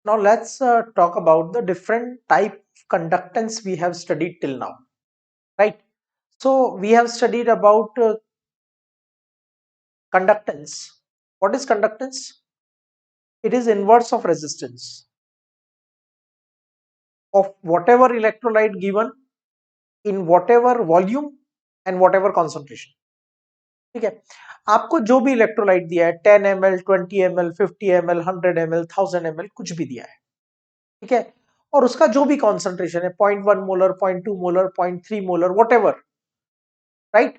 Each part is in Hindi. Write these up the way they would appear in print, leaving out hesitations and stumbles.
Now let's talk about the different type of conductance we have studied till now, right? So we have studied about conductance. What is conductance? It is inverse of resistance of whatever electrolyte given in whatever volume and whatever concentration. ठीक है, आपको जो भी इलेक्ट्रोलाइट दिया है 10 ml 20 ml 50 ml 100 ml 1000 ml कुछ भी दिया है, ठीक है, और उसका जो भी कॉन्सेंट्रेशन है 0.1 molar 0.2 molar 0.3 molar whatever, right?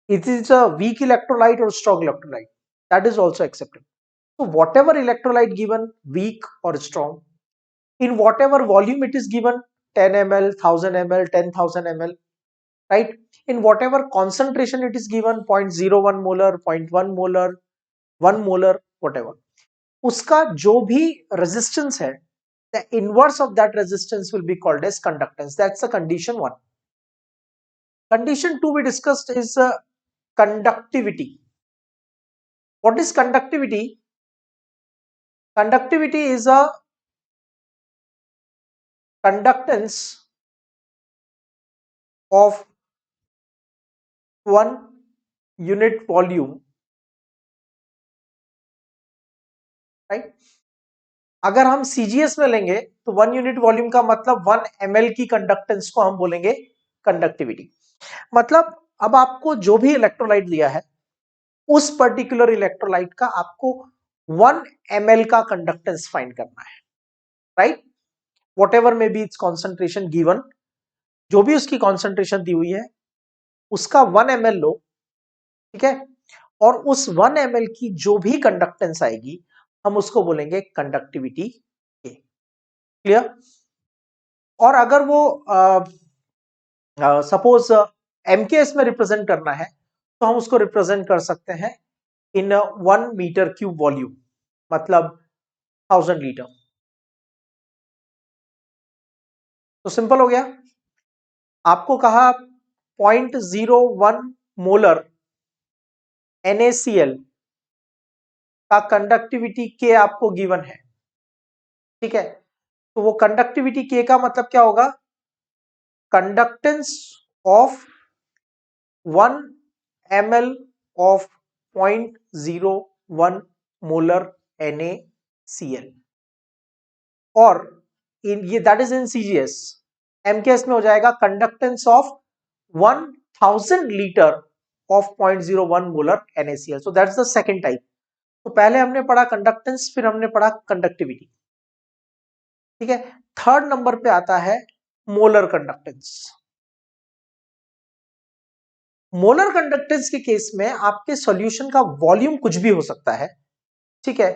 It is a weak electrolyte or strong electrolyte, that is also accepted. So whatever electrolyte given, weak or strong, in whatever volume it is given, 10 ml 1000 ml 10,000 ml, right? In whatever concentration it is given, 0.01 molar 0.1 molar 1 molar whatever, उसका जो भी resistance है, the inverse of that resistance will be called as conductance. That's the condition 1. Condition 2 we discussed is conductivity. What is conductivity? Conductivity is a conductance of 1 unit volume, right? अगर हम CGS में लेंगे तो 1 यूनिट वॉल्यूम का मतलब 1 ml की कंडक्टेंस को हम बोलेंगे कंडक्टिविटी. मतलब अब आपको जो भी इलेक्ट्रोलाइट दिया है उस पर्टिकुलर इलेक्ट्रोलाइट का आपको 1 ml का कंडक्टेंस फाइंड करना है, right? Whatever may be it's concentration given, जो भी उसकी कॉन्सेंट्रेशन दी हुई है उसका 1 ml लो, ठीक है, और उस 1 ml की जो भी कंडक्टेंस आएगी हम उसको बोलेंगे कंडक्टिविटी के. क्लियर? और अगर वो सपोज MKS में रिप्रेजेंट करना है तो हम उसको रिप्रेजेंट कर सकते हैं इन 1 मीटर क्यूब वॉल्यूम, मतलब 1000 लीटर. तो सिंपल हो गया. आपको कहा 0.01 मोलर NaCl का कंडक्टिविटी के आपको गिवन है, ठीक है, तो वो कंडक्टिविटी के का मतलब क्या होगा? Conductance of 1 ml of 0.01 molar NaCl, और इन ये that is in CGS. MKS में हो जाएगा conductance of 1000 litre of 0.01 molar NaCl. So that's the second type. तो पहले हमने पढ़ा कंडक्टेंस, फिर हमने पढ़ा कंडक्टिविटी, ठीक है. थर्ड नंबर पे आता है मोलर कंडक्टेंस. मोलर कंडक्टेंस के केस में आपके सॉल्यूशन का वॉल्यूम कुछ भी हो सकता है, ठीक है,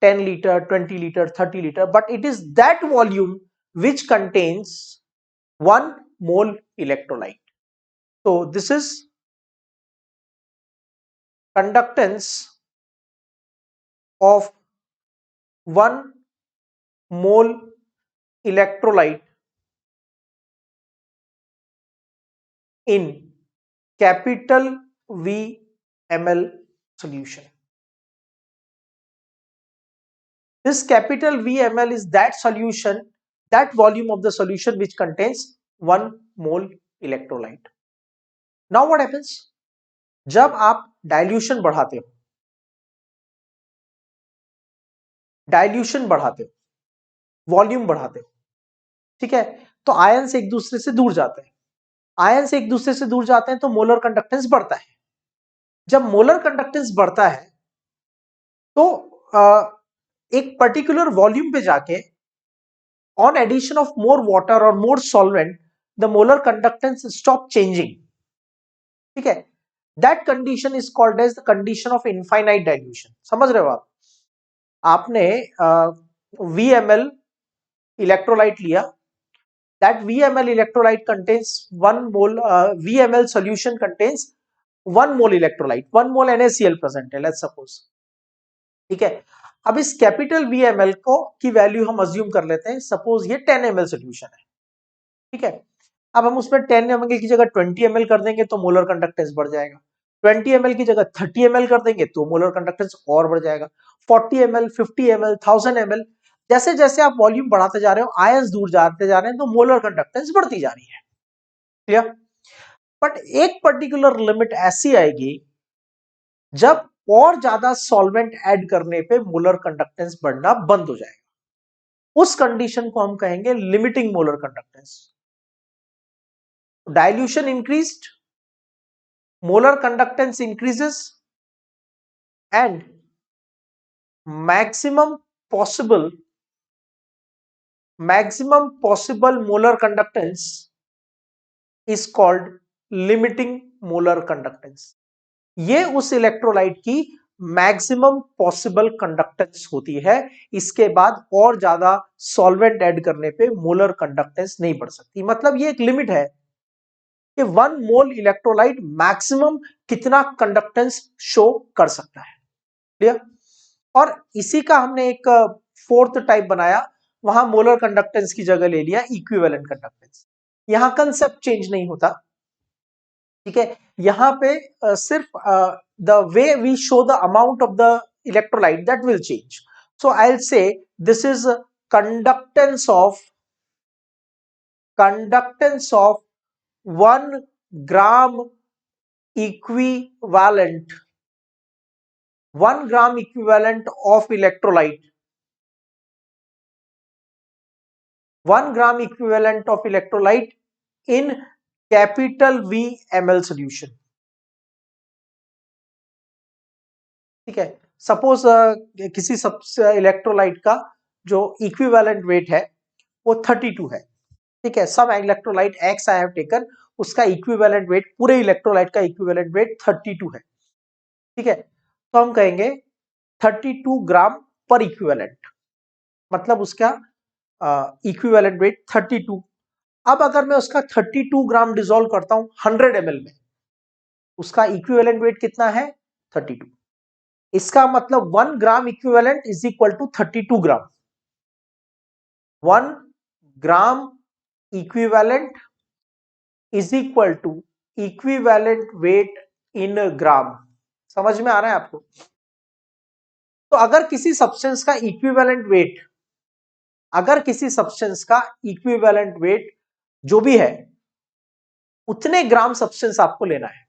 10 litre 20 litre 30 litre, but it is that volume which contains 1 mole electrolyte. So this is conductance of 1 mole electrolyte in capital V ml solution. This capital V ml is that solution, that volume of the solution which contains 1 mole electrolyte. Now what happens? जब आप डाइल्यूशन बढ़ाते हो, वॉल्यूम बढ़ाते हो, ठीक है, तो आयंस एक दूसरे से दूर जाते हैं. आयंस एक दूसरे से दूर जाते हैं तो मोलर कंडक्टेंस बढ़ता है. जब मोलर कंडक्टेंस बढ़ता है तो एक पर्टिकुलर वॉल्यूम पे जाके on addition of more water और more solvent the molar conductance stop changing, ठीक है. That condition is called as the condition of infinite dilution. समझ रहे हो आप? आपने VML इलेक्ट्रोलाइट लिया, that VML electrolyte contains 1 mole, VML solution contains 1 mole electrolyte, 1 mole NaCl present है, let's suppose, ठीक है. अब इस कैपिटल VML को की वैल्यू हम अज्यूम कर लेते हैं, सपोज ये 10 ml सोल्यूशन है, ठीक है. अब हम उसमें 10 ml की जगह 20 ml कर देंगे तो मोलर कंडक्टेंस बढ़ जाएगा. 20 ml की जगह 30 ml कर देंगे तो मोलर कंडक्टेंस और बढ़ जाएगा। 40 ml, 50 ml, 1000 ml, जैसे जैसे आप वॉल्यूम बढ़ाते जा रहे हो, आयंस दूर जाते जा रहे हैं, तो मोलर कंडक्टेंस बढ़ती जा रही है। क्लियर? बट एक पर्टिकुलर लिमिट ऐसी आएगी जब और ज्यादा सॉल्वेंट ऐड करने पे मोलर कंडक्टेंस बढ़ना बंद हो जाएगा। उस कंडीशन को हम कहेंगे limiting molar conductance. Dilution increased, molar conductance increases, and maximum possible molar conductance is called limiting molar conductance. ये उस इलेक्ट्रोलाइट की मैक्सिमम पॉसिबल कंडक्टेंस होती है। इसके बाद और ज्यादा सॉल्वेंट ऐड करने पे मोलर कंडक्टेंस नहीं बढ़ सकती। मतलब ये एक लिमिट है कि 1 मोल इलेक्ट्रोलाइट मैक्सिमम कितना कंडक्टेंस शो कर सकता है। क्लियर? और इसी का हमने एक फोर्थ टाइप बनाया, वहां मोलर कंडक्टेंस की जगह ले लिया इक्विवेलेंट कंडक्टेंस। यहां कंसेप्ट चेंज नहीं होता, ठीक है। यहां पे सिर्फ the way we show the amount of the electrolyte that will change. So I will say this is conductance of 1 gram equivalent 1 gram equivalent of electrolyte 1 gram equivalent of electrolyte in capital V ml solution। ठीक है। सपोज किसी सब इलेक्ट्रोलाइट का जो इक्विवेलेंट वेट है वो 32 है। ठीक है। Some electrolyte X I have taken, उसका इक्विवेलेंट वेट, पूरे इलेक्ट्रोलाइट का इक्विवेलेंट वेट 32 है। ठीक है। तो हम कहेंगे 32 ग्राम पर इक्विवेलेंट, मतलब उसका इक्विवेलेंट वेट 32। अब अगर मैं उसका 32 ग्राम डिसॉल्व करता हूं 100 ml में, उसका इक्विवेलेंट वेट कितना है? 32। इसका मतलब 1 gram equivalent is equal to 32 gram. 1 gram equivalent is equal to equivalent weight in gram. समझ में आ रहा है आपको? तो अगर किसी सब्सटेंस का इक्विवेलेंट वेट, जो भी है उतने ग्राम सब्सटेंस आपको लेना है,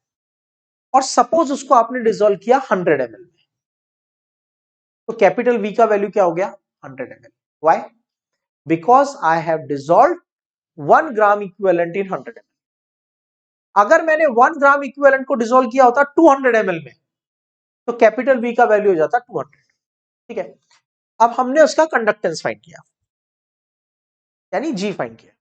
और सपोज उसको आपने डिसॉल्व किया 100 ml में, तो कैपिटल वी का वैल्यू क्या हो गया? 100 ml। Why? Because I have dissolve 1 gram equivalent in 100 ml। अगर मैंने 1 ग्राम इक्विवेलेंट को डिसॉल्व किया होता 200 ml में, तो कैपिटल वी का वैल्यू हो जाता 200। ठीक है। अब हमने उसका कंडक्टेंस फाइंड किया, यानी जी फाइंड किया।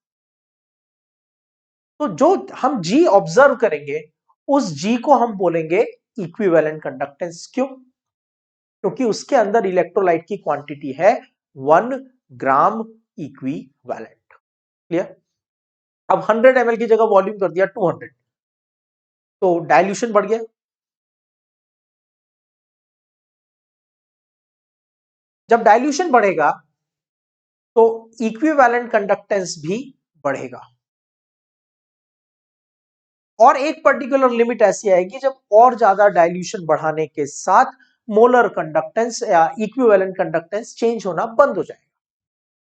तो जो हम जी ऑब्जर्व करेंगे, उस जी को हम बोलेंगे इक्विवेलेंट कंडक्टेंस। क्यों? क्योंकि उसके अंदर इलेक्ट्रोलाइट की क्वांटिटी है 1 ग्राम इक्विवेलेंट। क्लियर? अब 100 ml की जगह वॉल्यूम कर दिया 200, तो डाइल्यूशन बढ़ गया। जब डाइल्यूशन बढ़ेगा तो इक्विवेलेंट कंडक्टेंस भी बढ़ेगा। और एक पर्टिकुलर लिमिट ऐसी आएगी जब और ज्यादा डाइल्यूशन बढ़ाने के साथ मोलर कंडक्टेंस या इक्विवेलेंट कंडक्टेंस चेंज होना बंद हो जाएगा।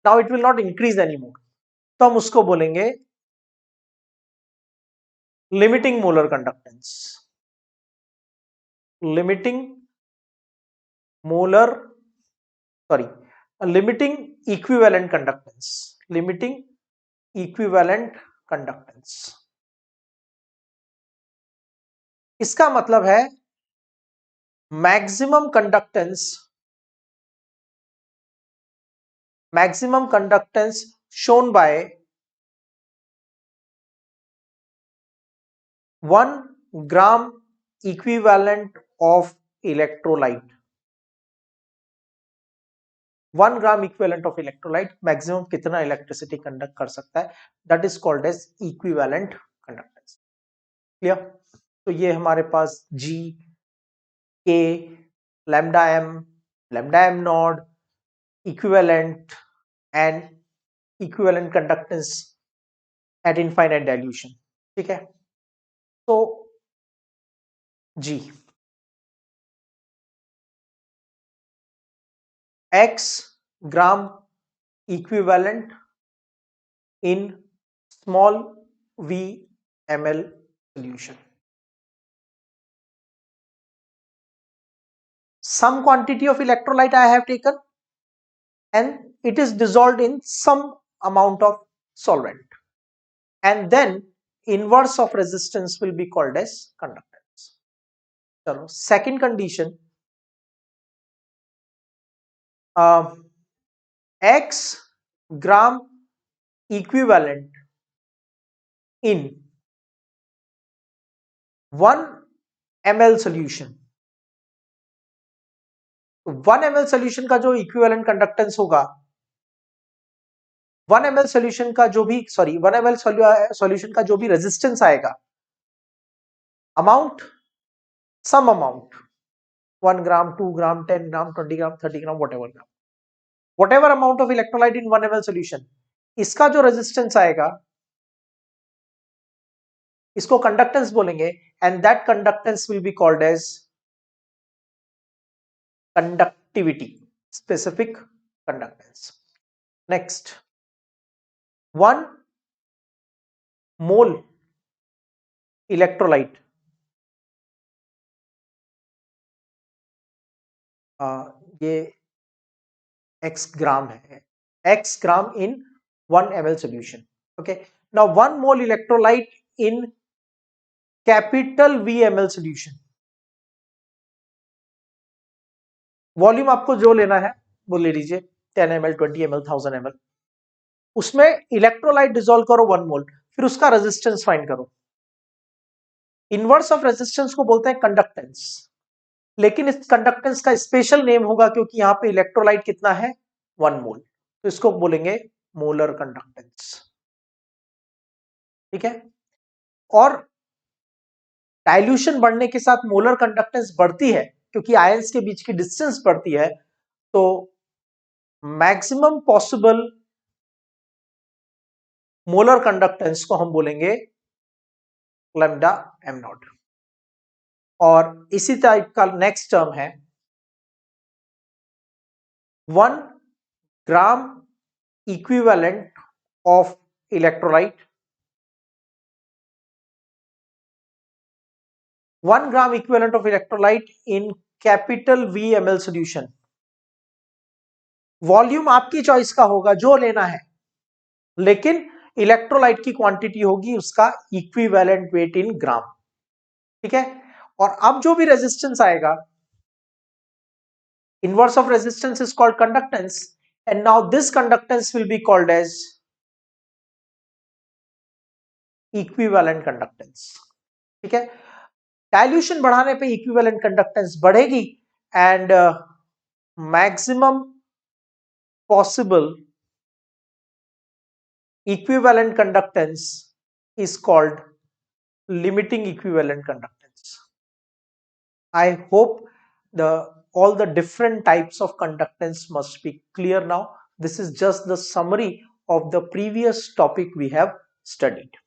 Now it will not increase any more, तो हम उसको बोलेंगे limiting molar conductance. Limiting molar sorry limiting equivalent conductance. Limiting equivalent conductance, इसका मतलब है maximum conductance shown by 1 gram equivalent of electrolyte. 1 gram equivalent of electrolyte maximum कितना इलेक्ट्रिसिटी कंडक्ट कर सकता है, that is called as equivalent conductance. Clear? तो ये हमारे पास जी, के, lambda am not, equivalent and equivalent conductance eight infinite dilution. ठीक है। तो G. X gram equivalent in small v ml solution. Some quantity of electrolyte I have taken and it is dissolved in some amount of solvent, and then inverse of resistance will be called as conductance. So second condition, X gram equivalent in 1 ml solution. 1 ml solution का जो इक्विवेलेंट कंडक्टेंस होगा, 1 ml सोल्यूशन का जो भी 1 ml सोल्यूशन का जो भी रेजिस्टेंस आएगा, amount some amount 1 gram 2 gram 10 gram 20 gram 30 gram whatever amount of electrolyte in 1 ml solution, इसका जो रेजिस्टेंस आएगा इसको कंडक्टेंस बोलेंगे, and that conductance will be called as conductivity, specific conductance. Next, 1 mole electrolyte, ये x gram है, x gram in 1 ml solution. Okay, now 1 mole electrolyte in capital V ml solution. Volume आपको जो लेना है वो ले लीजिए, 10 ml 20 ml 1000 ml, उसमें इलेक्ट्रोलाइट डिसॉल्व करो 1 मोल, फिर उसका रेजिस्टेंस फाइंड करो. इनवर्स ऑफ रेजिस्टेंस को बोलते हैं कंडक्टेंस, लेकिन इस कंडक्टेंस का स्पेशल नेम होगा क्योंकि यहां पे इलेक्ट्रोलाइट कितना है 1 मोल, तो इसको बोलेंगे मोलर कंडक्टेंस. ठीक है, और डाइल्यूशन बढ़ने के साथ मोलर कंडक्टेंस बढ़ती है क्योंकि आयंस के बीच की डिस्टेंस बढ़ती है, तो मैक्सिमम पॉसिबल मोलर कंडक्टेंस को हम बोलेंगे लैम्डा एम नॉट. और इसी टाइप का नेक्स्ट टर्म है 1 gram equivalent of electrolyte, 1 gram equivalent of electrolyte in capital V ml solution. Volume आपकी चॉइस का होगा जो लेना है, लेकिन इलेक्ट्रोलाइट की क्वांटिटी होगी उसका इक्विवेलेंट वेट इन ग्राम. ठीक है, और अब जो भी रेजिस्टेंस आएगा, inverse of resistance is called conductance, and now this conductance will be called as equivalent conductance. ठीक है, डाइल्यूशन बढ़ाने पे इक्विवेलेंट कंडक्टेंस बढ़ेगी and maximum possible equivalent conductance is called limiting equivalent conductance. I hope all the different types of conductance must be clear now. This is just the summary of the previous topic we have studied.